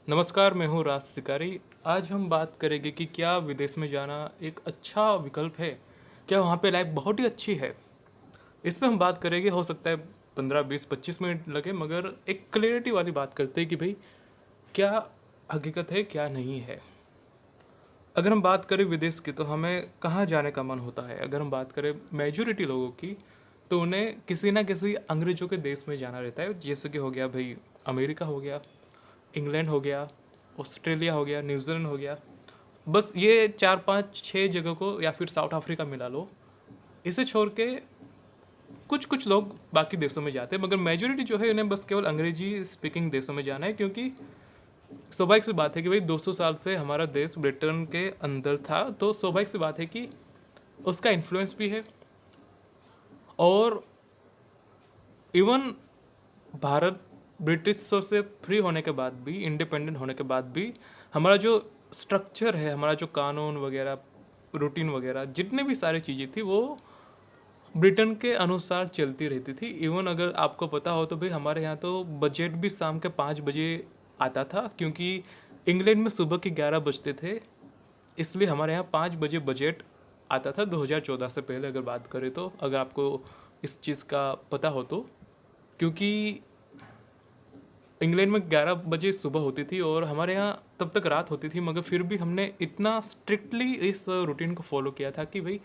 नमस्कार, मैं हूँ राज शिकारी। आज हम बात करेंगे कि क्या विदेश में जाना एक अच्छा विकल्प है? क्या वहाँ पे लाइफ बहुत ही अच्छी है? इसमें हम बात करेंगे, हो सकता है 15, 20, 25 मिनट लगे, मगर एक क्लियरिटी वाली बात करते हैं कि भाई क्या हकीकत है, क्या नहीं है। अगर हम बात करें विदेश की, तो हमें कहाँ जाने का मन होता है? अगर हम बात करें मेजोरिटी लोगों की, तो उन्हें किसी ना किसी अंग्रेजों के देश में जाना रहता है, जैसे कि हो गया भाई अमेरिका हो गया, इंग्लैंड हो गया, ऑस्ट्रेलिया हो गया, न्यूजीलैंड हो गया। बस ये 4, 5, 6 जगह को, या फिर साउथ अफ्रीका मिला लो। इसे छोड़ के कुछ कुछ लोग बाकी देशों में जाते हैं, मगर मेजोरिटी जो है उन्हें बस केवल अंग्रेजी स्पीकिंग देशों में जाना है, क्योंकि स्वाभाविक सी बात है कि भाई 200 साल से हमारा देश ब्रिटेन के अंदर था, तो स्वाभाविक सी बात है कि उसका इन्फ्लुएंस भी है। और इवन भारत ब्रिटिशों से फ्री होने के बाद भी, इंडिपेंडेंट होने के बाद भी, हमारा जो स्ट्रक्चर है, हमारा जो कानून वगैरह, रूटीन वगैरह, जितने भी सारी चीज़ें थी, वो ब्रिटेन के अनुसार चलती रहती थी। इवन अगर आपको पता हो तो भाई हमारे यहाँ तो बजट भी शाम के 5 बजे आता था, क्योंकि इंग्लैंड में सुबह के 11 बजते थे। इसलिए हमारे यहाँ 5 बजे बजट आता था 2014 से पहले, अगर बात करें तो, अगर आपको इस चीज़ का पता हो तो। क्योंकि इंग्लैंड में 11 बजे सुबह होती थी और हमारे यहाँ तब तक रात होती थी, मगर फिर भी हमने इतना स्ट्रिक्टली इस रूटीन को फॉलो किया था कि भाई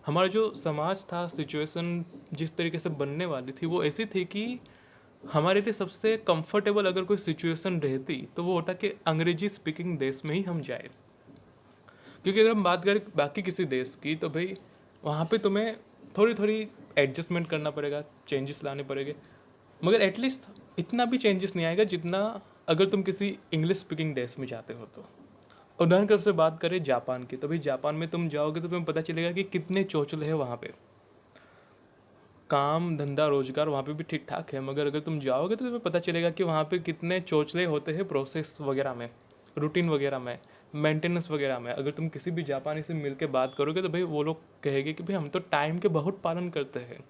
हमारा जो समाज था, सिचुएशन जिस तरीके से बनने वाली थी, वो ऐसी थी कि हमारे लिए सबसे कंफर्टेबल अगर कोई सिचुएशन रहती तो वो होता कि अंग्रेजी स्पीकिंग देश में ही हम जाए। क्योंकि अगर हम बात करें बाकी किसी देश की, तो भाई वहाँ पे तुम्हें थोड़ी थोड़ी एडजस्टमेंट करना पड़ेगा, चेंजेस लाने पड़ेंगे, मगर एटलीस्ट इतना भी चेंजेस नहीं आएगा जितना अगर तुम किसी इंग्लिश स्पीकिंग देश में जाते हो तो। उदाहरण के से बात करें जापान की, तो भाई जापान में तुम जाओगे तो तुम्हें पता चलेगा कि कितने चोचले हैं वहाँ पे। काम धंधा रोजगार वहाँ पे भी ठीक ठाक है, मगर अगर तुम जाओगे तो तुम्हें पता चलेगा कि वहाँ पे कितने चोचले होते हैं प्रोसेस वगैरह में, रूटीन वगैरह में, मेंटेनेंस वगैरह में। अगर तुम किसी भी जापानी से मिल के बात करोगे तो भाई वो लोग कहेंगे कि भाई हम तो टाइम के बहुत पालन करते हैं।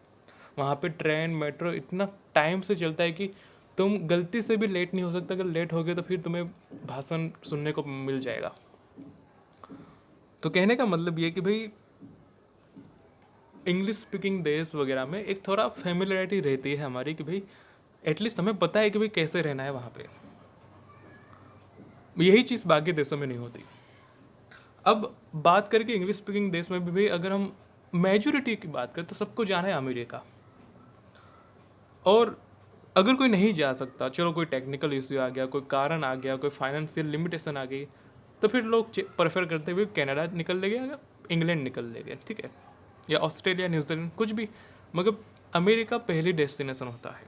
वहाँ पे ट्रेन मेट्रो इतना टाइम से चलता है कि तुम गलती से भी लेट नहीं हो सकता। अगर लेट हो गए तो फिर तुम्हें भाषण सुनने को मिल जाएगा। तो कहने का मतलब ये कि भाई इंग्लिश स्पीकिंग देश वगैरह में एक थोड़ा फेमिलियरिटी रहती है हमारी, कि भाई एटलीस्ट हमें पता है कि भाई कैसे रहना है वहाँ पे। यही चीज़ बाकी देशों में नहीं होती। अब बात करके इंग्लिश स्पीकिंग देश में भी भाई अगर हम मेजोरिटी की बात करें तो सबको जाना है अमेरिका। और अगर कोई नहीं जा सकता, चलो कोई टेक्निकल इश्यू आ गया, कोई कारण आ गया, कोई फाइनेंशियल लिमिटेशन आ गई, तो फिर लोग प्रेफर करते हुए कनाडा निकल लेंगे या इंग्लैंड निकल लेंगे, ठीक है, या ऑस्ट्रेलिया, न्यूजीलैंड, कुछ भी। मगर अमेरिका पहली डेस्टिनेशन होता है।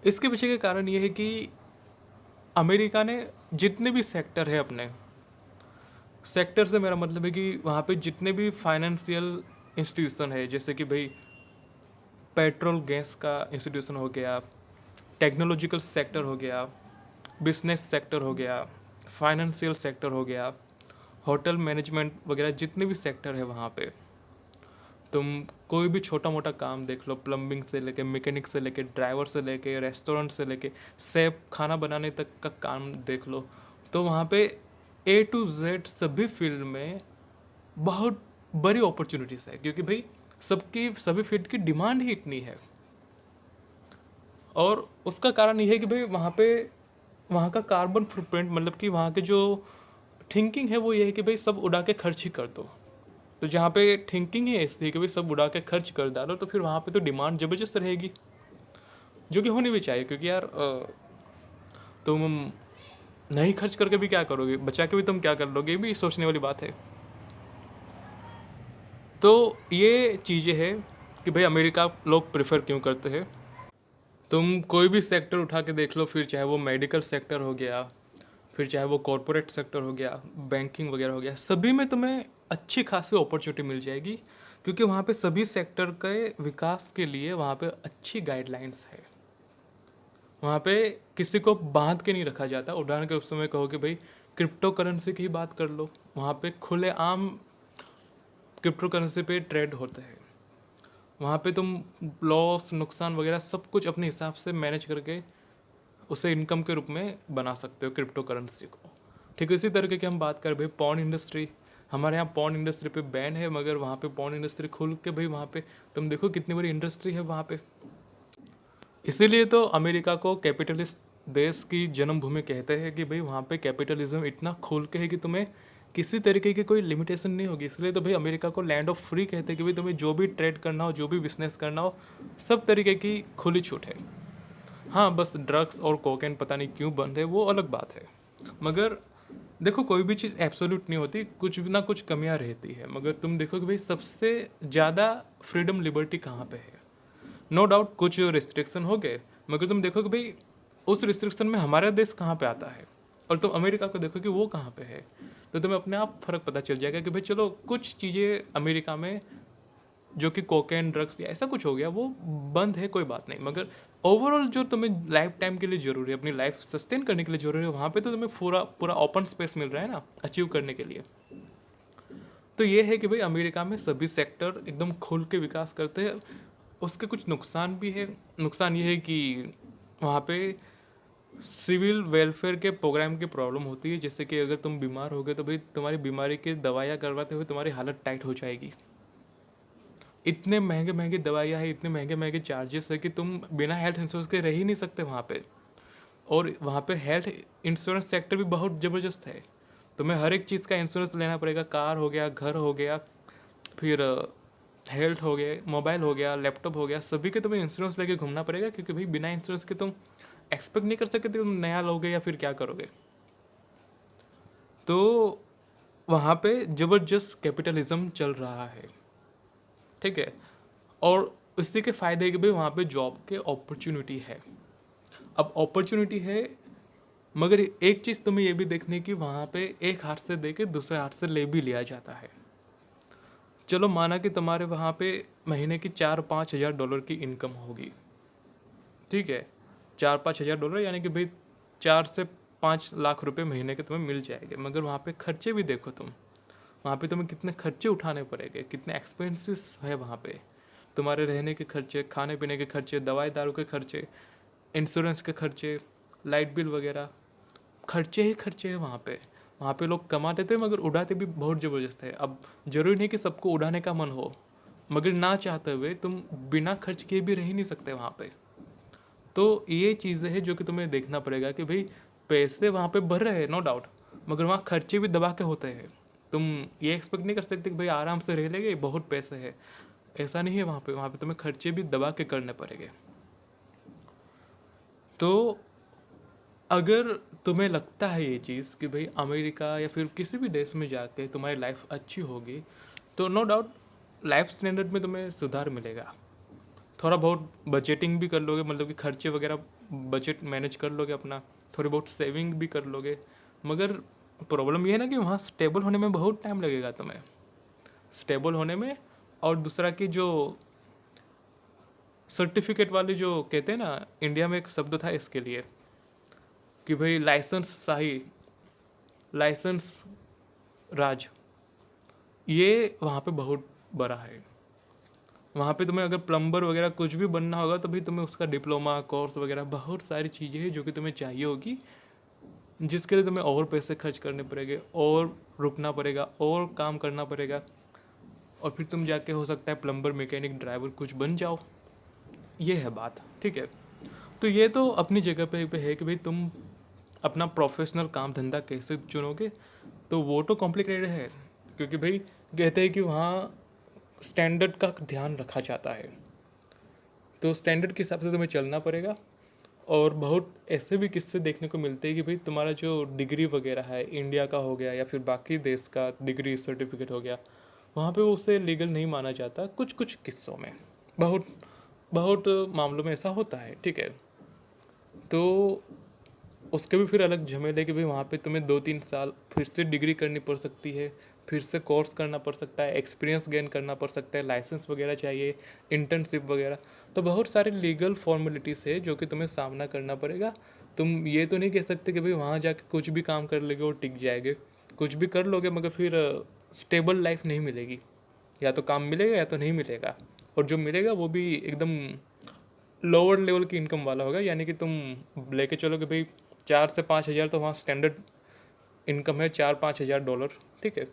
इसके पीछे के कारण ये है कि अमेरिका ने जितने भी सेक्टर है अपने, सेक्टर से मेरा मतलब है कि वहाँ पे जितने भी फाइनेंशियल इंस्टीट्यूशन है, जैसे कि भाई पेट्रोल गैस का इंस्टीट्यूशन हो गया, टेक्नोलॉजिकल सेक्टर हो गया, बिजनेस सेक्टर हो गया, फाइनेंशियल सेक्टर हो गया, होटल मैनेजमेंट वगैरह, जितने भी सेक्टर है वहाँ पे तुम कोई भी छोटा मोटा काम देख लो, प्लम्बिंग से लेके, मैकेनिक से लेके, ड्राइवर से लेके, रेस्टोरेंट से लेके, सेफ खाना बनाने तक का काम देख लो, तो वहाँ पे A to Z सभी फील्ड में बहुत बड़ी अपॉर्चुनिटीज़ है। क्योंकि भाई सबकी सभी फील्ड की डिमांड ही इतनी है। और उसका कारण ये है कि भाई वहाँ पे वहाँ का कार्बन फुटप्रिंट, मतलब कि वहाँ के जो थिंकिंग है वो ये है कि भाई सब उड़ा के खर्च ही कर दो। तो जहाँ पे थिंकिंग ही ऐसी है कि भाई सब उड़ा के खर्च कर डालो, तो फिर वहाँ पे तो डिमांड ज़बरदस्त रहेगी, जो कि होनी भी चाहिए। क्योंकि यार तुम नहीं खर्च करके भी क्या करोगे, बचा के भी तुम क्या कर लोगे, ये भी सोचने वाली बात है। तो ये चीज़ें हैं कि भाई अमेरिका लोग प्रेफर क्यों करते हैं। तुम कोई भी सेक्टर उठा के देख लो, फिर चाहे वो मेडिकल सेक्टर हो गया, फिर चाहे वो कॉरपोरेट सेक्टर हो गया, बैंकिंग वगैरह हो गया, सभी में तुम्हें अच्छी खासी अपॉर्चुनिटी मिल जाएगी। क्योंकि वहाँ पे सभी सेक्टर के विकास के लिए वहाँ पे अच्छी गाइडलाइंस है। वहाँ पे किसी को बांध के नहीं रखा जाता। उदाहरण के रूप में कहो कि भाई क्रिप्टो करेंसी की ही बात कर लो, वहाँ पे खुलेआम क्रिप्टो करेंसी पे ट्रेड होते हैं। वहाँ पे तुम लॉस नुकसान वगैरह सब कुछ अपने हिसाब से मैनेज करके उसे इनकम के रूप में बना सकते हो क्रिप्टो करेंसी को। ठीक है, इसी तरीके की हम बात करें भाई पॉर्न इंडस्ट्री। हमारे यहाँ पॉर्न इंडस्ट्री पे बैन है, मगर वहाँ पे पॉर्न इंडस्ट्री खुल के भाई वहाँ पे तुम देखो कितनी बड़ी इंडस्ट्री है वहाँ पे। इसीलिए तो अमेरिका को कैपिटलिस्ट देश की जन्मभूमि कहते हैं कि भाई वहाँ पे कैपिटलिज्म इतना खुल के है कि तुम्हें किसी तरीके की कोई लिमिटेशन नहीं होगी। इसलिए तो भाई अमेरिका को लैंड ऑफ फ्री कहते हैं कि भाई तुम्हें जो भी ट्रेड करना हो, जो भी बिजनेस करना हो, सब तरीके की खुली छूट है। हाँ, बस ड्रग्स और कोकेन पता नहीं क्यों बंद है, वो अलग बात है। मगर देखो कोई भी चीज़ एब्सोल्यूट नहीं होती, कुछ ना कुछ कमियां रहती है। मगर तुम देखो कि भाई सबसे ज़्यादा फ्रीडम लिबर्टी कहाँ पे है। नो डाउट कुछ रिस्ट्रिक्शन हो गए, मगर तुम देखो कि भाई उस रिस्ट्रिक्शन में हमारा देश कहाँ पे आता है, और तुम अमेरिका को देखो कि वो कहाँ पे है। तो तुम्हें अपने आप फ़र्क पता चल जाएगा कि भाई चलो कुछ चीज़ें अमेरिका में जो कि कोकेन ड्रग्स या ऐसा कुछ हो गया वो बंद है, कोई बात नहीं। मगर ओवरऑल जो तुम्हें लाइफ टाइम के लिए ज़रूरी है, अपनी लाइफ सस्टेन करने के लिए ज़रूरी है, वहाँ पे तो तुम्हें पूरा पूरा ओपन स्पेस मिल रहा है ना अचीव करने के लिए। तो ये है कि भाई अमेरिका में सभी सेक्टर एकदम खुल के विकास करते हैं। उसके कुछ नुकसान भी है। नुकसान ये है कि वहाँ पे सिविल वेलफेयर के प्रोग्राम की प्रॉब्लम होती है, जैसे कि अगर तुम बीमार हो गए तो भाई तुम्हारी बीमारी की दवाइयाँ करवाते हुए तुम्हारी हालत टाइट हो जाएगी। इतने महंगे महंगे दवाइयाँ हैं, इतने महंगे महंगे चार्जेस है कि तुम बिना हेल्थ इंश्योरेंस के रह ही नहीं सकते वहाँ पे। और वहाँ पे हेल्थ इंश्योरेंस सेक्टर भी बहुत ज़बरदस्त है। तुम्हें हर एक चीज़ का इंश्योरेंस लेना पड़ेगा, कार हो गया, घर हो गया, फिर हेल्थ हो गया, मोबाइल हो गया, लैपटॉप हो गया, सभी के तुम्हें इंश्योरेंस लेके घूमना पड़ेगा, क्योंकि भाई बिना इंश्योरेंस के तुम एक्सपेक्ट नहीं कर सकते तुम नया लोगे या फिर क्या करोगे। तो वहाँ पे ज़बरदस्त कैपिटलिज्म चल रहा है, ठीक है। और इसी के फ़ायदे कि भाई वहाँ पे जॉब के अपॉर्चुनिटी है। अब अपॉर्चुनिटी है, मगर एक चीज़ तुम्हें ये भी देखनी है कि वहाँ पे एक हाथ से दे के दूसरे हाथ से ले भी लिया जाता है। चलो माना कि तुम्हारे वहाँ पे महीने की 4-5 हज़ार डॉलर की इनकम होगी, ठीक है। 4-5 हज़ार डॉलर यानी कि भाई 4 से 5 लाख रुपए महीने के तुम्हें मिल जाएंगे। मगर वहाँ पे खर्चे भी देखो तुम, वहाँ पे तुम्हें कितने खर्चे उठाने पड़ेंगे, कितने एक्सपेंसेस है वहाँ पे। तुम्हारे रहने के खर्चे, खाने पीने के खर्चे, दवाई दारू के खर्चे, इंश्योरेंस के खर्चे, लाइट बिल वगैरह, खर्चे ही खर्चे हैं वहाँ पे। वहाँ पे लोग कमाते थे मगर उड़ाते भी बहुत ज़बरदस्त है। अब ज़रूरी नहीं कि सबको उड़ाने का मन हो, मगर ना चाहते हुए तुम बिना खर्च किए भी रह ही नहीं सकते वहाँ पे। तो ये चीज़ें हैं जो कि तुम्हें देखना पड़ेगा कि भाई पैसे वहाँ पे बढ़ रहे हैं नो डाउट, मगर वहाँ खर्चे भी दबा के होते हैं। तुम ये एक्सपेक्ट नहीं कर सकते कि भाई आराम से रह लेंगे, बहुत पैसे है, ऐसा नहीं है वहाँ पे तुम्हें खर्चे भी दबा के करने पड़ेंगे। तो अगर तुम्हें लगता है ये चीज़ कि भाई अमेरिका या फिर किसी भी देश में जाके तुम्हारी लाइफ अच्छी होगी, तो नो डाउट लाइफ स्टैंडर्ड में तुम्हें सुधार मिलेगा। थोड़ा बहुत बजटिंग भी कर लोगे, मतलब कि खर्चे वगैरह बजट मैनेज कर लोगे अपना, थोड़ी बहुत सेविंग भी कर लोगे। मगर प्रॉब्लम ये है ना कि वहाँ स्टेबल होने में बहुत टाइम लगेगा तुम्हें, स्टेबल होने में। और दूसरा कि जो सर्टिफिकेट वाली जो कहते हैं ना, इंडिया में एक शब्द था इसके लिए कि भाई लाइसेंस शाही, लाइसेंस राज, ये वहाँ पे बहुत बड़ा है। वहाँ पे तुम्हें अगर प्लम्बर वगैरह कुछ भी बनना होगा तो भाई तुम्हें उसका डिप्लोमा कोर्स वगैरह बहुत सारी चीज़ें हैं जो कि तुम्हें चाहिए होगी, जिसके लिए तुम्हें और पैसे खर्च करने पड़ेंगे, और रुकना पड़ेगा, और काम करना पड़ेगा, और फिर तुम जाके हो सकता है प्लम्बर, मैकेनिक, ड्राइवर कुछ बन जाओ। ये है बात, ठीक है। तो ये तो अपनी जगह पे है कि भाई तुम अपना प्रोफेशनल काम धंधा कैसे चुनोगे, तो वो तो कॉम्प्लिकेटेड है, क्योंकि भाई कहते हैं कि वहाँ स्टैंडर्ड का ध्यान रखा जाता है। तो स्टैंडर्ड के हिसाब से तुम्हें चलना पड़ेगा। और बहुत ऐसे भी किस्से देखने को मिलते हैं कि भाई तुम्हारा जो डिग्री वगैरह है, इंडिया का हो गया या फिर बाकी देश का डिग्री सर्टिफिकेट हो गया, वहाँ पे उसे लीगल नहीं माना जाता कुछ कुछ किस्सों में। बहुत बहुत मामलों में ऐसा होता है, ठीक है। तो उसके भी फिर अलग झमेले है कि भाई वहाँ पे तुम्हें 2-3 साल फिर से डिग्री करनी पड़ सकती है, फिर से कोर्स करना पड़ सकता है, एक्सपीरियंस गेन करना पड़ सकता है, लाइसेंस वगैरह चाहिए, इंटर्नशिप वगैरह। तो बहुत सारे लीगल फॉर्मेलिटीज़ है जो कि तुम्हें सामना करना पड़ेगा। तुम ये तो नहीं कह सकते कि भाई वहाँ जाके कुछ भी काम कर लोगे और टिक जाएंगे। कुछ भी कर लोगे मगर फिर स्टेबल लाइफ नहीं मिलेगी। या तो काम मिलेगा या तो नहीं मिलेगा, और जो मिलेगा वो भी एकदम लोअर लेवल की इनकम वाला होगा, यानी कि तुम लेके चलो कि भाई 4 से 5 हज़ार तो वहाँ स्टैंडर्ड इनकम है, 4-5 हज़ार डॉलर, ठीक है।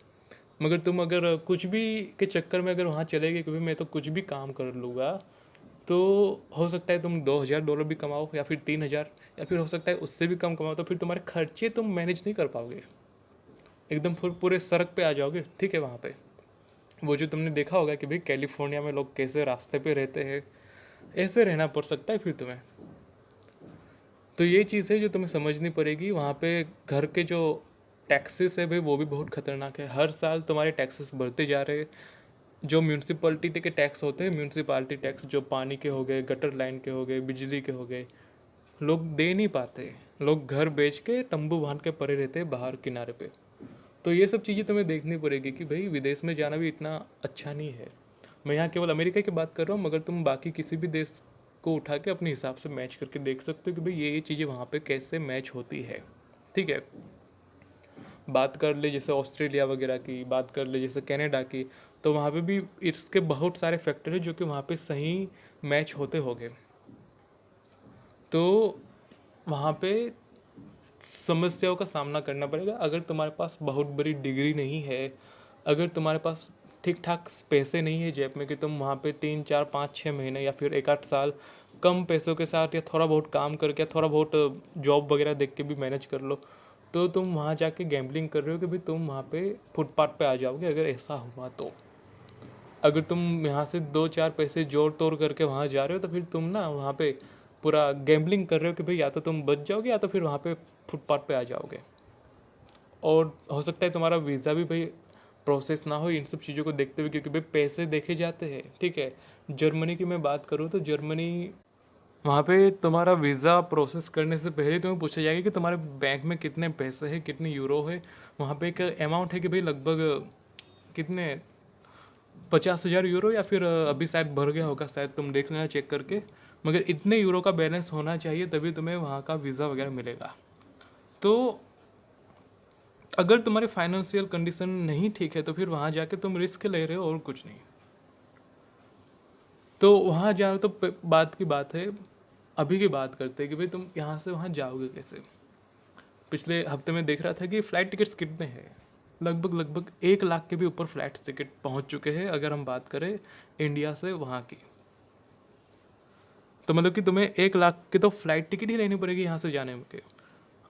मगर तुम अगर कुछ भी के चक्कर में अगर वहाँ चले गए कि भाई मैं तो कुछ भी काम कर लूँगा, तो हो सकता है तुम 2 हज़ार डॉलर भी कमाओ या फिर 3 हज़ार, या फिर हो सकता है उससे भी कम कमाओ, तो फिर तुम्हारे खर्चे तुम मैनेज नहीं कर पाओगे, एकदम पूरे सड़क पे आ जाओगे, ठीक है। वहाँ पे वो जो तुमने देखा होगा कि भाई कैलिफोर्निया में लोग कैसे रास्ते पे रहते हैं, ऐसे रहना पड़ सकता है फिर तुम्हें। तो ये चीज़ है जो तुम्हें समझनी पड़ेगी। वहाँ पे घर के जो टैक्सेस है भाई वो भी बहुत खतरनाक है, हर साल तुम्हारे टैक्सेस बढ़ते जा रहे हैं। जो म्यूनसिपलिटी के टैक्स होते हैं, म्यूनसिपालिटी टैक्स, जो पानी के हो गए, गटर लाइन के हो गए, बिजली के हो गए, लोग दे नहीं पाते, लोग घर बेच के तंबू बांध के पड़े रहते हैं बाहर किनारे पे। तो ये सब चीज़ें तुम्हें देखनी पड़ेगी कि भाई विदेश में जाना भी इतना अच्छा नहीं है। मैं यहाँ केवल अमेरिका की बात कर रहा हूँ, मगर तुम बाकी किसी भी देश को उठा के अपने हिसाब से मैच करके देख सकते हो कि भाई ये चीज़ें वहाँ पे कैसे मैच होती है, ठीक है। बात कर ले जैसे ऑस्ट्रेलिया वगैरह की, बात कर ले जैसे कनाडा की, तो वहाँ पे भी इसके बहुत सारे फैक्टर हैं जो कि वहाँ पे सही मैच होते होंगे। तो वहाँ पे समस्याओं का सामना करना पड़ेगा। अगर तुम्हारे पास बहुत बड़ी डिग्री नहीं है, अगर तुम्हारे पास ठीक ठाक पैसे नहीं है जेब में कि तुम वहाँ पे 3-4-5-6 महीने या फिर 1-8 साल कम पैसों के साथ या थोड़ा बहुत काम करके, थोड़ा बहुत जॉब वगैरह देख के भी मैनेज कर लो, तो तुम वहाँ जाके गैम्बलिंग कर रहे हो कि भाई तुम वहाँ पे फुटपाथ पे आ जाओगे। अगर ऐसा हुआ तो अगर तुम यहाँ से 2-4 पैसे जोड़ तोड़ करके वहाँ जा रहे हो, तो फिर तुम ना वहाँ पे पूरा गैम्बलिंग कर रहे हो कि भाई या तो तुम बच जाओगे या तो फिर वहाँ पे फुटपाथ पे आ जाओगे। और हो सकता है तुम्हारा वीज़ा भी भाई प्रोसेस ना हो इन सब चीज़ों को देखते हुए, क्योंकि भाई पैसे देखे जाते हैं, ठीक है। जर्मनी की मैं बात करूँ तो जर्मनी, वहाँ पे तुम्हारा वीज़ा प्रोसेस करने से पहले तुम्हें पूछा जाएगा कि तुम्हारे बैंक में कितने पैसे हैं, कितने यूरो है। वहाँ पे एक अमाउंट है कि भाई लगभग कितने 50,000 यूरो, या फिर अभी शायद भर गया होगा, शायद तुम देख लेना चेक करके। मगर इतने यूरो का बैलेंस होना चाहिए तभी तुम्हें वहाँ का वीज़ा वगैरह मिलेगा। तो अगर तुम्हारी फाइनेंशियल कंडीशन नहीं ठीक है तो फिर वहाँ जाके तुम रिस्क ले रहे हो और कुछ नहीं। तो वहाँ जा रहे हो तो बात की बात है, अभी की बात करते हैं कि भाई तुम यहाँ से वहाँ जाओगे कैसे। पिछले हफ्ते में देख रहा था कि फ़्लाइट टिकट्स कितने हैं, लगभग 1 लाख के भी ऊपर फ़्लाइट टिकट पहुँच चुके हैं अगर हम बात करें इंडिया से वहाँ की। तो मतलब कि तुम्हें 1 लाख की तो फ़्लाइट टिकट ही लेनी पड़ेगी यहाँ से जाने के।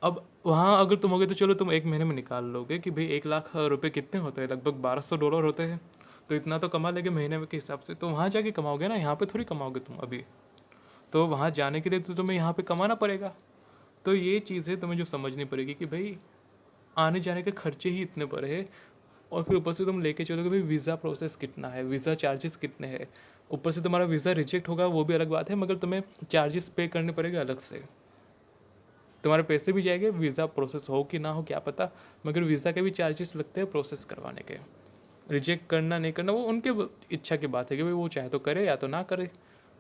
अब वहाँ अगर तुम होगे तो चलो तुम एक महीने में निकाल लोगे कि भाई 1 लाख रुपए कितने होते हैं, लगभग 1200 डॉलर होते हैं। तो इतना तो कमा लेंगे महीने में के हिसाब से, तो वहाँ जाके कमाओगे ना, यहाँ पे थोड़ी कमाओगे तुम अभी। तो वहाँ जाने के लिए तो तुम्हें यहाँ पे कमाना पड़ेगा। तो ये चीज़ है तुम्हें जो समझनी पड़ेगी कि भाई आने जाने के खर्चे ही इतने पड़े हैं, और फिर ऊपर से तुम लेके चलोगे भाई वीज़ा प्रोसेस कितना है, वीज़ा चार्जेस कितने हैं। ऊपर से तुम्हारा वीज़ा रिजेक्ट होगा वो भी अलग बात है, मगर तुम्हें चार्जेस पे करने पड़ेगा अलग से। तुम्हारे पैसे भी जाएंगे, वीज़ा प्रोसेस हो कि ना हो क्या पता, मगर वीज़ा के भी चार्जेस लगते हैं प्रोसेस करवाने के। रिजेक्ट करना नहीं करना वो उनके इच्छा की बात है कि भाई वो चाहे तो करे या तो ना करे।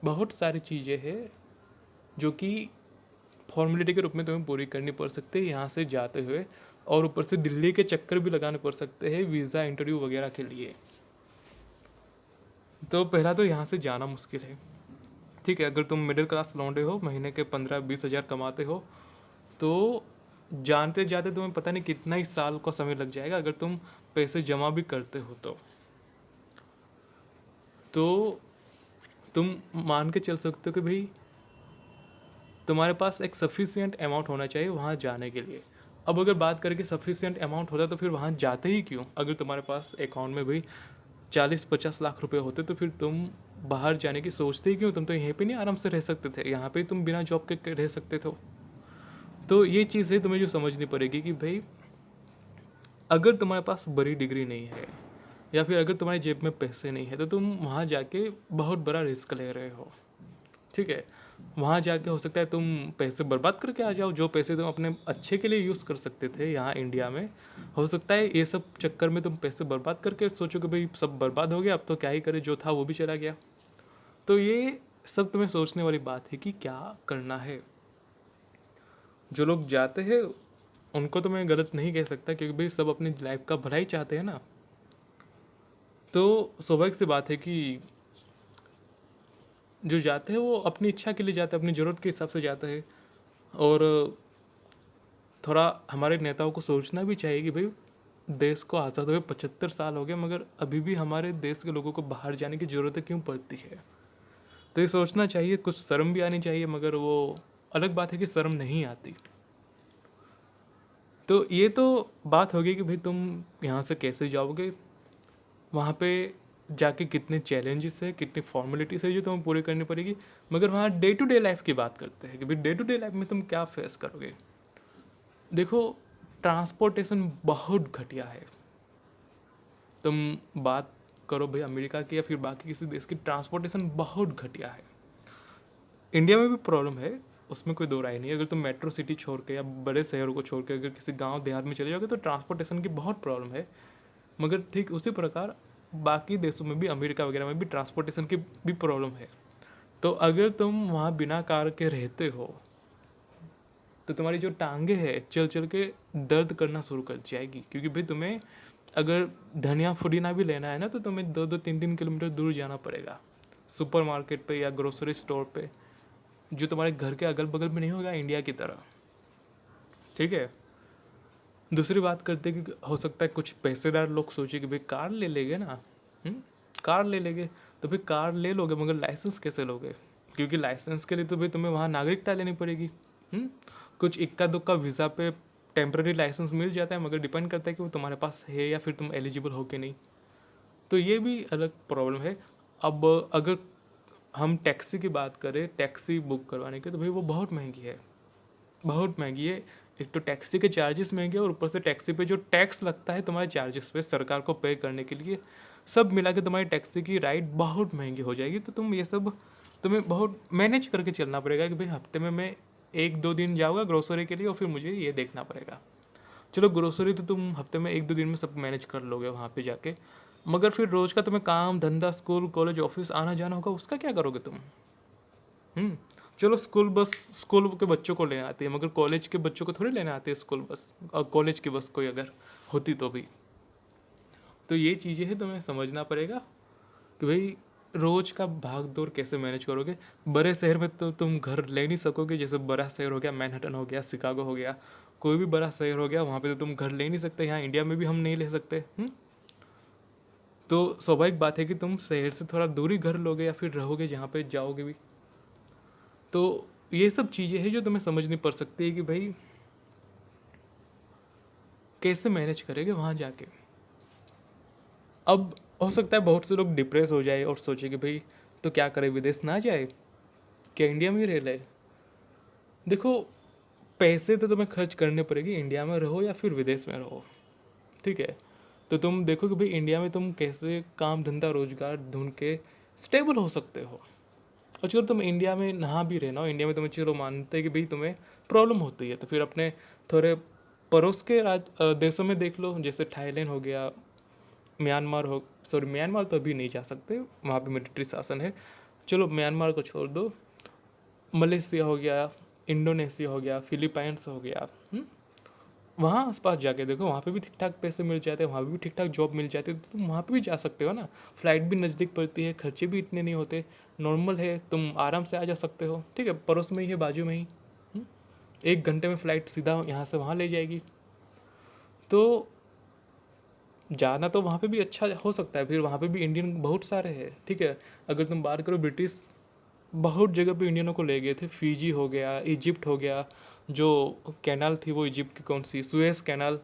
बहुत सारी चीज़ें हैं जो कि फॉर्मेलिटी के रूप में तुम्हें पूरी करनी पड़ सकती है यहाँ से जाते हुए, और ऊपर से दिल्ली के चक्कर भी लगाने पड़ सकते हैं वीज़ा इंटरव्यू वगैरह के लिए। तो पहला तो यहाँ से जाना मुश्किल है, ठीक है। अगर तुम मिडिल क्लास लौंडे हो, महीने के 15-20 हज़ार कमाते हो, तो जानते जाते तुम्हें पता नहीं कितना ही साल का समय लग जाएगा अगर तुम पैसे जमा भी करते हो तो तुम मान के चल सकते हो कि भाई तुम्हारे पास एक सफिशिएंट अमाउंट होना चाहिए वहाँ जाने के लिए। अब अगर बात करें कि सफिशिएंट अमाउंट होता तो फिर वहाँ जाते ही क्यों। अगर तुम्हारे पास अकाउंट में भाई 40-50 लाख रुपए होते तो फिर तुम बाहर जाने की सोचते ही क्यों। तुम तो यहीं पे नहीं आराम से रह सकते थे, यहाँ पे तुम बिना जॉब के रह सकते थे। तो ये चीज़ है तुम्हें जो समझनी पड़ेगी कि भाई अगर तुम्हारे पास बड़ी डिग्री नहीं है या फिर अगर तुम्हारी जेब में पैसे नहीं है तो तुम वहाँ जाके बहुत बड़ा रिस्क ले रहे हो, ठीक है। वहाँ जाके हो सकता है तुम पैसे बर्बाद करके आ जाओ, जो पैसे तुम अपने अच्छे के लिए यूज़ कर सकते थे यहाँ इंडिया में। हो सकता है ये सब चक्कर में तुम पैसे बर्बाद करके सोचो कि भाई सब बर्बाद हो गया, अब तो क्या ही करे, जो था वो भी चला गया। तो ये सब तुम्हें सोचने वाली बात है कि क्या करना है। जो लोग जाते हैं उनको तो मैं गलत नहीं कह सकता, क्योंकि भाई सब अपनी लाइफ का भला ही चाहते हैं ना। तो स्वाभाविक सी बात है कि जो जाते हैं वो अपनी इच्छा के लिए जाते हैं, अपनी ज़रूरत के हिसाब से जाते हैं। और थोड़ा हमारे नेताओं को सोचना भी चाहिए कि भाई देश को आज़ाद हुए 75 साल हो गए, मगर अभी भी हमारे देश के लोगों को बाहर जाने की ज़रूरत क्यों पड़ती है। तो ये सोचना चाहिए, कुछ शर्म भी आनी चाहिए, मगर वो अलग बात है कि शर्म नहीं आती। तो ये तो बात होगी कि भाई तुम यहाँ से कैसे जाओगे, वहाँ पे जाके कितने चैलेंजेस है, कितनी फॉर्मेलिटीज है जो तुम्हें पूरी करनी पड़ेगी। मगर वहाँ डे टू डे लाइफ की बात करते हैं कि भाई डे टू डे लाइफ में तुम क्या फेस करोगे। देखो, ट्रांसपोर्टेशन बहुत घटिया है। तुम बात करो भाई अमेरिका की या फिर बाकी किसी देश की, ट्रांसपोर्टेशन बहुत घटिया है। इंडिया में भी प्रॉब्लम है, उसमें कोई दो राय नहीं है। अगर तुम मेट्रो सिटी छोड़ के या बड़े शहरों को छोड़ के अगर किसी गांव देहात में चले जाओगे तो ट्रांसपोर्टेशन की बहुत प्रॉब्लम है। मगर ठीक उसी प्रकार बाकी देशों में भी, अमेरिका वगैरह में भी ट्रांसपोर्टेशन की भी प्रॉब्लम है। तो अगर तुम वहाँ बिना कार के रहते हो तो तुम्हारी जो टांगे है चल चल के दर्द करना शुरू कर जाएगी, क्योंकि भाई तुम्हें अगर धनिया पुदीना भी लेना है ना तो तुम्हें 2-2 3-3 किलोमीटर दूर जाना पड़ेगा सुपर मार्केट पे या ग्रोसरी स्टोर पे, जो तुम्हारे घर के अगल बगल में नहीं होगा इंडिया की तरह। ठीक है। दूसरी बात करते कि हो सकता है कुछ पैसेदार लोग सोचे कि भाई कार ले लेंगे ना, कार ले लेंगे। तो भाई कार ले लोगे मगर लाइसेंस कैसे लोगे, क्योंकि लाइसेंस के लिए तो भाई तुम्हें वहाँ नागरिकता लेनी पड़ेगी। कुछ इक्का दुक्का वीज़ा पे टेम्प्रेरी लाइसेंस मिल जाता है, मगर डिपेंड करता है कि वो तुम्हारे पास है या फिर तुम एलिजिबल हो कि नहीं। तो ये भी अलग प्रॉब्लम है। अब अगर हम टैक्सी की बात करें, टैक्सी बुक करवाने की, तो भाई वो बहुत महंगी है, बहुत महंगी है। एक तो टैक्सी के चार्जेस महंगे और ऊपर से टैक्सी पे जो टैक्स लगता है तुम्हारे चार्जेस पे सरकार को पे करने के लिए, सब मिला के तुम्हारी टैक्सी की राइड बहुत महंगी हो जाएगी। तो तुम ये सब तुम्हें बहुत मैनेज करके चलना पड़ेगा कि भाई हफ्ते में मैं 1-2 दिन जाऊँगा ग्रोसरी के लिए और फिर मुझे ये देखना पड़ेगा। चलो ग्रोसरी तो तुम हफ्ते में 1-2 दिन में सब मैनेज कर लोगे वहाँ पे जाके, मगर फिर रोज़ का तुम्हें काम धंधा, स्कूल कॉलेज ऑफिस आना जाना होगा, उसका क्या करोगे तुम। चलो स्कूल बस स्कूल के बच्चों को लेने आती है, मगर कॉलेज के बच्चों को थोड़ी लेने आती है स्कूल बस, और कॉलेज की बस कोई अगर होती तो भी। तो ये चीज़ें हैं, तुम्हें समझना पड़ेगा कि भाई रोज़ का भाग दौड़ कैसे मैनेज करोगे। बड़े शहर में तो तुम घर ले नहीं सकोगे, जैसे बड़ा शहर हो गया, मैनहट्टन हो गया, शिकागो हो गया, कोई भी बड़ा शहर हो गया, वहाँ पे तो तुम घर ले नहीं सकते। यहाँ इंडिया में भी हम नहीं ले सकते। तो स्वाभाविक बात है कि तुम शहर से थोड़ा दूरी घर लोगे या फिर रहोगे जहाँ पे जाओगे भी। तो ये सब चीज़ें हैं जो तुम्हें समझनी पड़ सकती है कि भाई कैसे मैनेज करेंगे वहाँ जाके। अब हो सकता है बहुत से लोग डिप्रेस हो जाए और सोचे कि भाई तो क्या करें, विदेश ना जाए, क्या इंडिया में ही रह ले। देखो, पैसे तो तुम्हें खर्च करने पड़ेगी, इंडिया में रहो या फिर विदेश में रहो। ठीक है। तो तुम देखो कि भाई इंडिया में तुम कैसे काम धंधा रोजगार ढूंढ के स्टेबल हो सकते हो। और चलो तुम इंडिया में नहा भी रहना हो, इंडिया में तुम्हें चलो मानते हैं कि भाई तुम्हें प्रॉब्लम होती है, तो फिर अपने थोड़े पड़ोस के देशों में देख लो, जैसे थाईलैंड हो गया, म्यांमार हो, सॉरी म्यांमार तो अभी नहीं जा सकते, वहाँ पे मिलिट्री शासन है। चलो म्यांमार को छोड़ दो, मलेशिया हो गया, इंडोनेशिया हो गया, फिलीपाइंस हो गया। वहाँ आसपास जाके देखो, वहाँ पे भी ठीक ठाक पैसे मिल जाते हैं, वहाँ पे भी ठीक ठाक जॉब मिल जाती है, तो तुम वहाँ पे भी जा सकते हो ना। फ्लाइट भी नज़दीक पड़ती है, खर्चे भी इतने नहीं होते, नॉर्मल है, तुम आराम से आ जा सकते हो। ठीक है, पड़ोस में ही है, बाजू में ही। 1 घंटे में फ़्लाइट सीधा यहाँ से वहाँ ले जाएगी। तो जाना तो वहाँ पे भी अच्छा हो सकता है, फिर वहाँ पे भी इंडियन बहुत सारे हैं। ठीक है। अगर तुम बात करो, ब्रिटिश बहुत जगह पे इंडियनों को ले गए थे, फिजी हो गया, इजिप्ट हो गया, जो कैनाल थी वो इजिप्ट की कौन सी, सुएज कैनाल,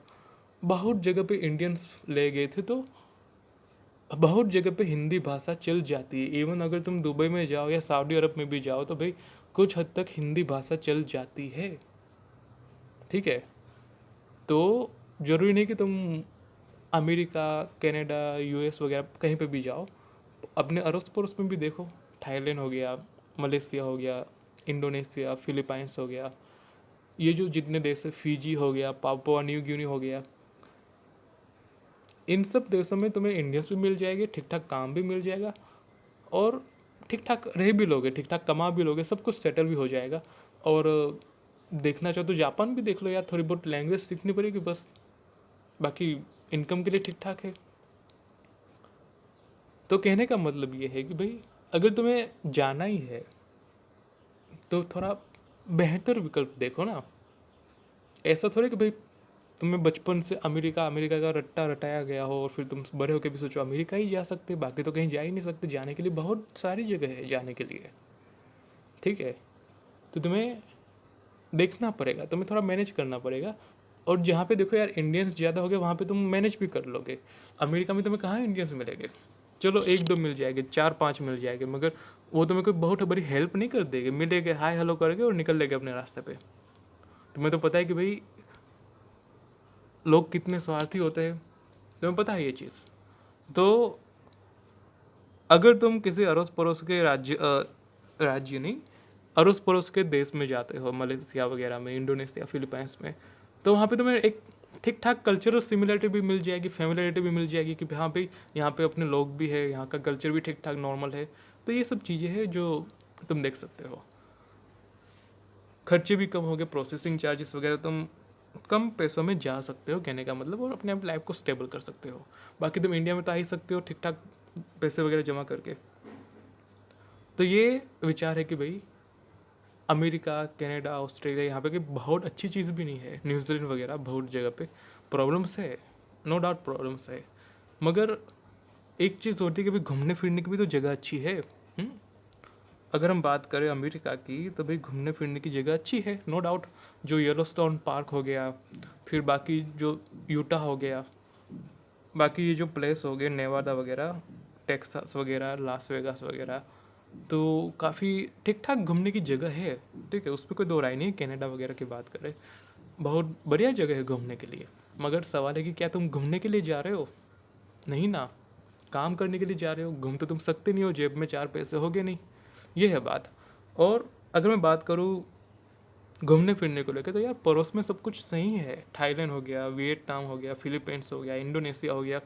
बहुत जगह पे इंडियंस ले गए थे। तो बहुत जगह पे हिंदी भाषा चल जाती है। इवन अगर तुम दुबई में जाओ या सऊदी अरब में भी जाओ तो भाई कुछ हद तक हिंदी भाषा चल जाती है। ठीक है। तो ज़रूरी नहीं कि तुम अमेरिका, कनाडा, यूएस वगैरह कहीं पे भी जाओ, अपने अड़ोस पड़ोस में भी देखो, थाईलैंड हो गया, मलेशिया हो गया, इंडोनेशिया, फिलीपाइंस हो गया, ये जो जितने देश है, फिजी हो गया, पापुआ न्यू गिनी हो गया, इन सब देशों में तुम्हें इंडियंस भी मिल जाएंगे, ठीक ठाक काम भी मिल जाएगा और ठीक ठाक रह भी लोगे, ठीक ठाक कमा भी लोगे, सब कुछ सेटल भी हो जाएगा। और देखना चाहो तो जापान भी देख लो यार, थोड़ी बहुत लैंग्वेज सीखनी पड़ेगी बस, बाकी इनकम के लिए ठीक ठाक है। तो कहने का मतलब ये है कि भाई अगर तुम्हें जाना ही है तो थोड़ा बेहतर विकल्प देखो ना। ऐसा थोड़ी कि भाई तुम्हें बचपन से अमेरिका अमेरिका का रट्टा रटाया गया हो और फिर तुम बड़े होकर भी सोचो अमेरिका ही जा सकते, बाकी तो कहीं जा ही नहीं सकते। जाने के लिए बहुत सारी जगह है जाने के लिए, ठीक है। तो तुम्हें देखना पड़ेगा, तुम्हें थोड़ा मैनेज करना पड़ेगा। और जहाँ पे देखो यार इंडियंस ज़्यादा हो गए वहाँ पे तुम मैनेज भी कर लोगे। अमेरिका में तुम्हें कहाँ इंडियंस मिलेंगे? चलो एक दो मिल जाएंगे, चार पांच मिल जाएंगे, मगर वो तुम्हें कोई बहुत बड़ी हेल्प नहीं कर देंगे। मिलेंगे, हाय हेलो करके और निकल लेंगे अपने रास्ते पे। तुम्हें तो पता है कि भाई लोग कितने स्वार्थी होते हैं, तुम्हें पता है ये चीज़। तो अगर तुम किसी अड़ोस पड़ोस के राज्य नहीं, अड़ोस पड़ोस के देश में जाते हो, मलेशिया वगैरह में, इंडोनेशिया, फिलीपींस में, तो वहाँ पे तुम्हें एक ठीक ठाक कल्चरल सिमिलरिटी भी मिल जाएगी, फेमिलियरिटी भी मिल जाएगी कि हाँ भाई यहाँ पे अपने लोग भी है, यहाँ का कल्चर भी ठीक ठाक नॉर्मल है। तो ये सब चीज़ें हैं जो तुम देख सकते हो। खर्चे भी कम हो गए, प्रोसेसिंग चार्जेस वगैरह, तुम कम पैसों में जा सकते हो कहने का मतलब, और अपने आप लाइफ को स्टेबल कर सकते हो। बाकी तुम इंडिया में तो आ ही सकते हो ठीक ठाक पैसे वगैरह जमा करके। तो ये विचार है कि भाई अमेरिका, कनाडा, ऑस्ट्रेलिया, यहाँ पे कि बहुत अच्छी चीज़ भी नहीं है, न्यूजीलैंड वगैरह बहुत जगह पे प्रॉब्लम्स है, नो डाउट प्रॉब्लम्स है, मगर एक चीज़ होती है कि भाई घूमने फिरने की भी तो जगह अच्छी है। अगर हम बात करें अमेरिका की तो भाई घूमने फिरने की जगह अच्छी है, नो डाउट। जो येलोस्टोन पार्क हो गया, फिर बाकी जो यूटा हो गया, बाकी ये जो प्लेस हो गए नेवादा वगैरह, टेक्सास वगैरह, लास वेगास वगैरह, तो काफ़ी ठीक ठाक घूमने की जगह है, ठीक है, उस पर कोई दो राय नहीं है। कनाडा वगैरह की बात करें, बहुत बढ़िया जगह है घूमने के लिए। मगर सवाल है कि क्या तुम घूमने के लिए जा रहे हो? नहीं ना, काम करने के लिए जा रहे हो। घूम तो तुम सकते नहीं हो, जेब में चार पैसे होगे नहीं, ये है बात। और अगर मैं बात करूँ घूमने फिरने को लेकर, तो यार पड़ोस में सब कुछ सही है। थाईलैंड हो गया, वियतनाम हो गया, फिलीपींस हो गया, इंडोनेशिया हो गया।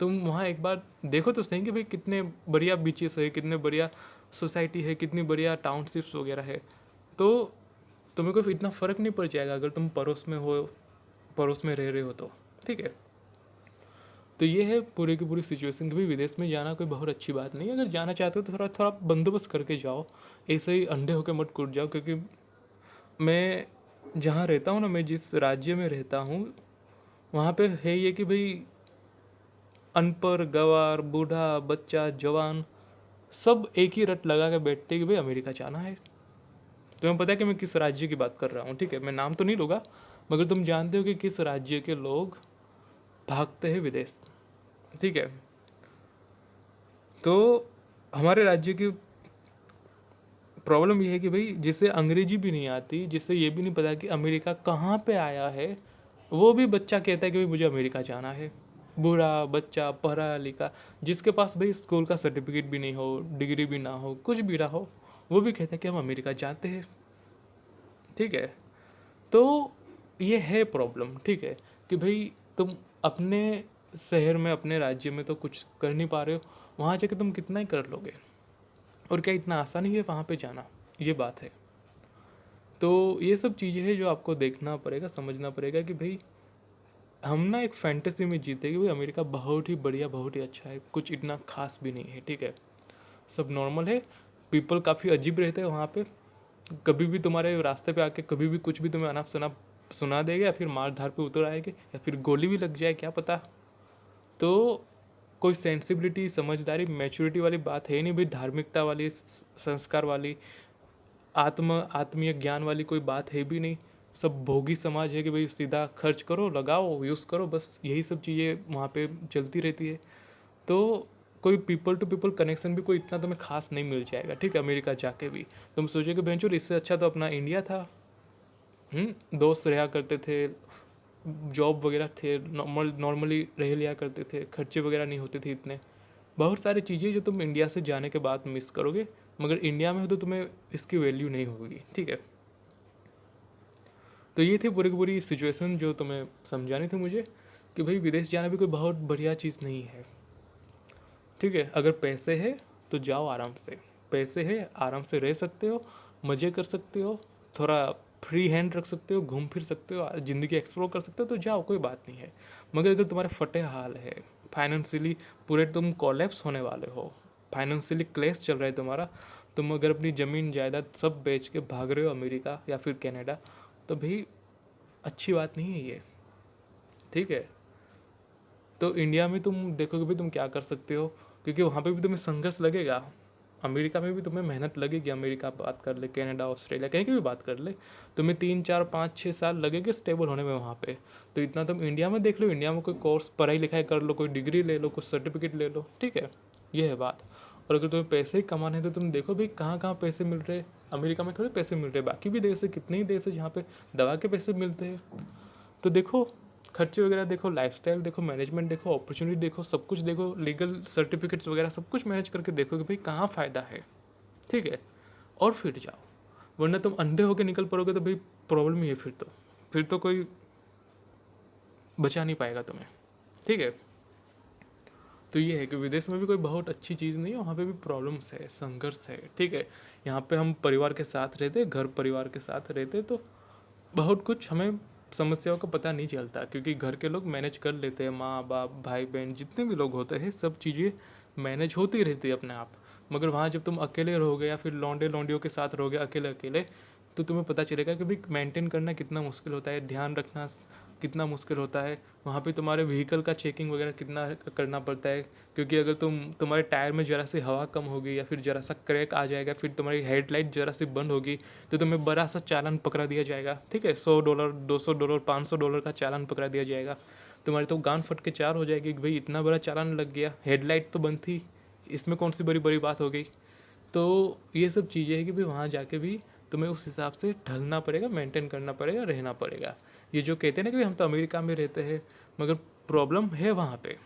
तुम वहाँ एक बार देखो तो सही कि भाई कितने बढ़िया बीचेस है, कितने बढ़िया सोसाइटी है, कितनी बढ़िया टाउनशिप्स वगैरह है। तो तुम्हें कोई इतना फ़र्क नहीं पड़ जाएगा अगर तुम पड़ोस में हो, पड़ोस में रह रहे हो तो, ठीक है। तो ये है पूरी की पूरी सिचुएशन कि भाई विदेश में जाना कोई बहुत अच्छी बात नहीं है। अगर जाना चाहते हो तो थोड़ा थोड़ा बंदोबस्त करके जाओ, ऐसे ही अंधे होकर मत कूद जाओ। क्योंकि मैं जहाँ रहता हूँ ना, मैं जिस राज्य में रहता हूँ वहाँ पे है ये कि भाई अनपढ़, गवार, बूढ़ा, बच्चा, जवान, सब एक ही रट लगा के बैठते हैं कि भाई अमेरिका जाना है। तुम्हें पता है कि मैं किस राज्य की बात कर रहा हूँ, ठीक है, मैं नाम तो नहीं लूँगा, मगर तुम जानते हो कि किस राज्य के लोग भागते हैं विदेश, ठीक है। तो हमारे राज्य की प्रॉब्लम ये है कि भाई जिसे अंग्रेजी भी नहीं आती, जिसे ये भी नहीं पता कि अमेरिका कहाँ पे आया है, वो भी बच्चा कहता है कि भाई मुझे अमेरिका जाना है। बूढ़ा, बच्चा, पढ़ा लिखा, जिसके पास भाई स्कूल का सर्टिफिकेट भी नहीं हो, डिग्री भी ना हो, कुछ भी ना हो, वो भी कहता है कि हम अमेरिका जाते हैं, ठीक है। तो ये है प्रॉब्लम, ठीक है, कि भाई तुम अपने शहर में, अपने राज्य में तो कुछ कर नहीं पा रहे हो, वहाँ जाके तुम कितना ही कर लोगे? और क्या इतना आसान ही है वहाँ पे जाना? ये बात है। तो ये सब चीज़ें हैं जो आपको देखना पड़ेगा, समझना पड़ेगा कि भाई हम ना एक फैंटेसी में जीते कि भाई अमेरिका बहुत ही बढ़िया, बहुत ही अच्छा है, कुछ इतना खास भी नहीं है, ठीक है, सब नॉर्मल है। पीपल काफ़ी अजीब रहते हैं वहाँ पे, कभी भी तुम्हारे रास्ते पे आके कभी भी कुछ भी तुम्हें अनाप शनाप सुना देगा, या फिर मार धार पे उतर आएंगे, या फिर गोली भी लग जाए, क्या पता। तो कोई सेंसिबिलिटी, समझदारी, मैच्योरिटी वाली बात है ही नहीं भाई, धार्मिकता वाली, संस्कार वाली, आत्मीय ज्ञान वाली कोई बात है भी नहीं। सब भोगी समाज है कि भाई सीधा खर्च करो, लगाओ, यूज़ करो, बस यही सब चीज़ें वहाँ पे चलती रहती है। तो कोई पीपल टू पीपल कनेक्शन भी कोई इतना तुम्हें खास नहीं मिल जाएगा, ठीक है, अमेरिका जाके भी। तुम सोचोगे बेंचो इससे अच्छा तो अपना इंडिया था। दोस्त रहा करते थे, जॉब वगैरह थे, नॉर्मली रह लिया करते थे, खर्चे वगैरह नहीं होते थे इतने। बहुत सारी चीज़ें जो तुम इंडिया से जाने के बाद मिस करोगे, मगर इंडिया में हो तो तुम्हें इसकी वैल्यू नहीं होगी, ठीक है। तो ये थी पूरी की पूरी सिचुएशन जो तुम्हें समझानी थी मुझे, कि भाई विदेश जाना भी कोई बहुत बढ़िया चीज़ नहीं है, ठीक है। अगर पैसे है तो जाओ आराम से, पैसे है आराम से रह सकते हो, मज़े कर सकते हो, थोड़ा फ्री हैंड रख सकते हो, घूम फिर सकते हो, ज़िंदगी एक्सप्लोर कर सकते हो, तो जाओ, कोई बात नहीं है। मगर अगर तुम्हारे फटे हाल है फाइनेंशियली, पूरे तुम कोलैप्स होने वाले हो, फाइनेंशियली क्लेश चल रहा है तुम्हारा, तुम अगर अपनी ज़मीन जायदाद सब बेच के भाग रहे हो अमेरिका या फिर कनाडा, तो भाई अच्छी बात नहीं है ये, ठीक है। तो इंडिया में तुम देखोगे भी तुम क्या कर सकते हो, क्योंकि वहाँ पे भी तुम्हें संघर्ष लगेगा। अमेरिका में भी तुम्हें मेहनत लगेगी, अमेरिका बात कर ले, कनाडा, ऑस्ट्रेलिया, कहीं की भी बात कर ले, तुम्हें 3 4 5 6 साल लगेगे स्टेबल होने में वहाँ पे। तो इतना तुम इंडिया में देख लो, इंडिया में कोई कोर्स पढ़ाई लिखाई कर लो, कोई डिग्री ले लो, कुछ सर्टिफिकेट ले लो, ठीक है, ये है बात। और अगर तुम्हें पैसे ही कमाने हैं तो तुम देखो भाई कहाँ कहाँ पैसे मिल रहे हैं। अमेरिका में थोड़े पैसे मिल रहे हैं, बाकी भी देश है, कितने ही देश है जहाँ पे दवा के पैसे मिलते हैं। तो देखो, खर्चे वगैरह देखो, लाइफस्टाइल देखो, मैनेजमेंट देखो, अपॉर्चुनिटी देखो, सब कुछ देखो, लीगल सर्टिफिकेट्स वगैरह सब कुछ मैनेज करके देखो कि भाई कहाँ फ़ायदा है, ठीक है, और फिर जाओ। वरना तुम अंधे होकर निकल पड़ोगे तो भाई प्रॉब्लम ही है, फिर तो कोई बचा नहीं पाएगा तुम्हें, ठीक है। तो ये है कि विदेश में भी कोई बहुत अच्छी चीज़ नहीं है, वहाँ पे भी प्रॉब्लम्स है, संघर्ष है, ठीक है। यहाँ पे हम परिवार के साथ रहते, घर परिवार के साथ रहते, तो बहुत कुछ हमें समस्याओं का पता नहीं चलता, क्योंकि घर के लोग मैनेज कर लेते हैं, माँ बाप भाई बहन जितने भी लोग होते हैं, सब चीज़ें मैनेज होती रहती है अपने आप। मगर वहाँ जब तुम अकेले रहोगे या फिर लौंडे लौंडियों के साथ रहोगे अकेले अकेले, तो तुम्हें पता चलेगा कि भाई मेंटेन करना कितना मुश्किल होता है, ध्यान रखना कितना मुश्किल होता है। वहाँ पे तुम्हारे व्हीकल का चेकिंग वगैरह कितना करना पड़ता है, क्योंकि अगर तुम्हारे टायर में ज़रा सी हवा कम होगी या फिर ज़रा सा क्रैक आ जाएगा, फिर तुम्हारी हेडलाइट ज़रा सी बंद होगी, तो तुम्हें बड़ा सा चालान पकड़ा दिया जाएगा, ठीक है। $100 $200 $500 का चालान पकड़ा दिया जाएगा। तुम्हारी तो गान फट के चार हो जाएगी कि भाई इतना बड़ा चालान लग गया, हेडलाइट तो बंद थी, इसमें कौन सी बड़ी बड़ी बात हो गई। तो ये सब चीज़ें हैं कि भाई वहाँ जाके भी तुम्हें उस हिसाब से ढलना पड़ेगा, मेंटेन करना पड़ेगा, रहना पड़ेगा। ये जो कहते हैं ना कि हम तो अमेरिका में रहते हैं, मगर प्रॉब्लम है वहाँ पे,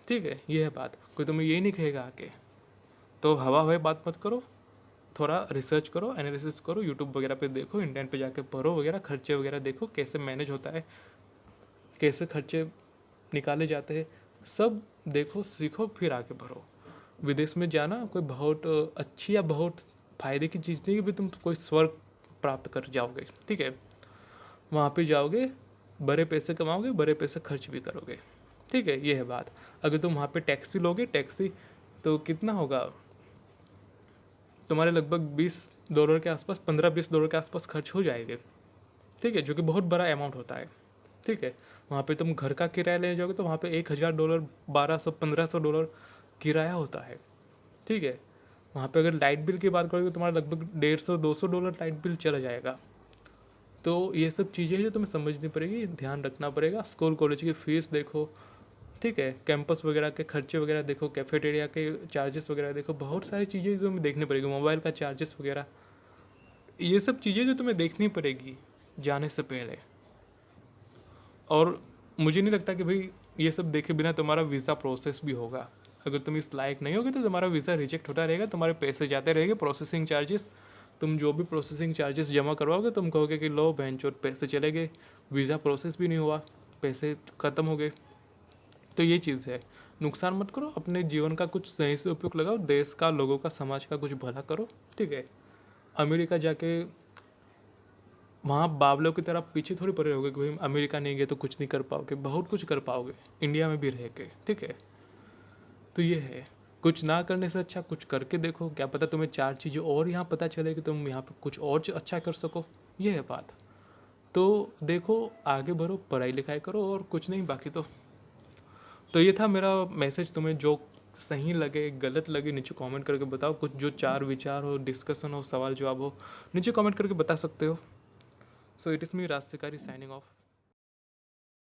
ठीक है, ये है बात। कोई तुम्हें ये नहीं कहेगा आके, तो हवा हवाई बात मत करो, थोड़ा रिसर्च करो, एनालिसिस करो, यूट्यूब वगैरह पे देखो, इंटरनेट पे जाके पढ़ो वगैरह, खर्चे वगैरह देखो कैसे मैनेज होता है, कैसे खर्चे निकाले जाते हैं, सब देखो सीखो, फिर आगे बढ़ो। विदेश में जाना कोई बहुत अच्छी या बहुत फ़ायदे की चीज़ नहीं कि भाई तुम कोई स्वर्ग प्राप्त कर जाओगे, ठीक है। वहाँ पे जाओगे, बड़े पैसे कमाओगे, बड़े पैसे खर्च भी करोगे, ठीक है, ये है बात। अगर तुम वहाँ पे टैक्सी लोगे, टैक्सी तो कितना होगा तुम्हारे, लगभग $20 के आसपास, $15-20 के आसपास खर्च हो जाएंगे, ठीक है, जो कि बहुत बड़ा अमाउंट होता है, ठीक है। वहाँ पे तुम घर का किराया ले जाओगे तो वहाँ पे $1000 $1200 $1500 किराया होता है, ठीक है। वहाँ पे अगर लाइट बिल की बात करोगे तो तुम्हारा लगभग $150-200 लाइट बिल चला जाएगा। तो ये सब चीज़ें जो तुम्हें समझनी पड़ेगी, ध्यान रखना पड़ेगा। स्कूल कॉलेज की फ़ीस देखो, ठीक है, कैंपस वगैरह के खर्चे वगैरह देखो, कैफेटेरिया के चार्जेस वगैरह देखो, बहुत सारी चीज़ें जो तुम्हें देखनी पड़ेगी, मोबाइल का चार्जेस वगैरह, ये सब चीज़ें जो तुम्हें देखनी पड़ेगी जाने से पहले। और मुझे नहीं लगता कि भाई ये सब देखे बिना तुम्हारा वीज़ा प्रोसेस भी होगा। अगर तुम इस लायक नहीं होगे तो तुम्हारा वीज़ा रिजेक्ट होता रहेगा, तुम्हारे पैसे जाते रहेंगे, प्रोसेसिंग चार्जेस, तुम जो भी प्रोसेसिंग चार्जेस जमा करवाओगे तुम कहोगे कि लो बेंचोट पैसे चले गए, वीज़ा प्रोसेस भी नहीं हुआ, पैसे ख़त्म हो गए। तो ये चीज़ है, नुकसान मत करो, अपने जीवन का कुछ सही से उपयोग लगाओ, देश का, लोगों का, समाज का कुछ भला करो, ठीक है। अमेरिका जाके वहाँ बावलों की तरह पीछे थोड़ी पड़े रहोगे कि भाई अमेरिका नहीं गए तो कुछ नहीं कर पाओगे, बहुत कुछ कर पाओगे इंडिया में भी रह के, ठीक है। तो ये है, कुछ ना करने से अच्छा कुछ करके देखो, क्या पता तुम्हें 4 चीज़ें और यहाँ पता चले कि तुम यहाँ पे कुछ और अच्छा कर सको, ये है बात। तो देखो, आगे बढ़ो, पढ़ाई लिखाई करो और कुछ नहीं, बाकी तो ये था मेरा मैसेज। तुम्हें जो सही लगे गलत लगे नीचे कमेंट करके बताओ, कुछ जो 4 विचार हो, डिस्कशन हो, सवाल जवाब हो, नीचे कमेंट करके बता सकते हो। सो इट इज़ मी राज शिकारी साइनिंग ऑफ।